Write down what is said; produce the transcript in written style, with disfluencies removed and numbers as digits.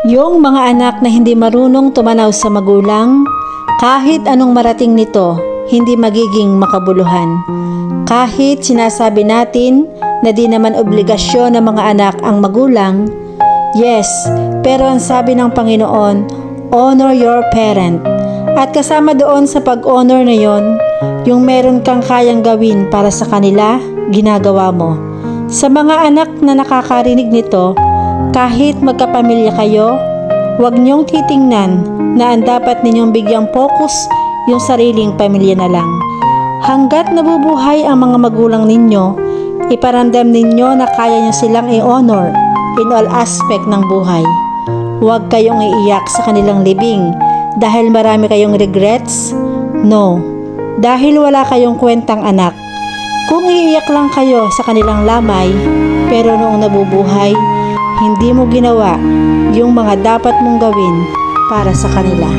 Yung mga anak na hindi marunong tumanaw sa magulang, kahit anong marating nito, hindi magiging makabuluhan. Kahit sinasabi natin na di naman obligasyon ng mga anak ang magulang, yes, pero ang sabi ng Panginoon, honor your parent. At kasama doon sa pag-honor na yon, yung meron kang kayang gawin para sa kanila, ginagawa mo. Sa mga anak na nakakarinig nito, kahit magkapamilya kayo, huwag niyong titingnan na ang dapat ninyong bigyang focus yung sariling pamilya na lang. Hanggat nabubuhay ang mga magulang ninyo, iparamdam ninyo na kaya niyo silang i-honor in all aspect ng buhay. Huwag kayong iiyak sa kanilang libing dahil marami kayong regrets. No, dahil wala kayong kwentang anak. Kung iiyak lang kayo sa kanilang lamay, pero noong nabubuhay, hindi mo ginawa yung mga dapat mong gawin para sa kanila.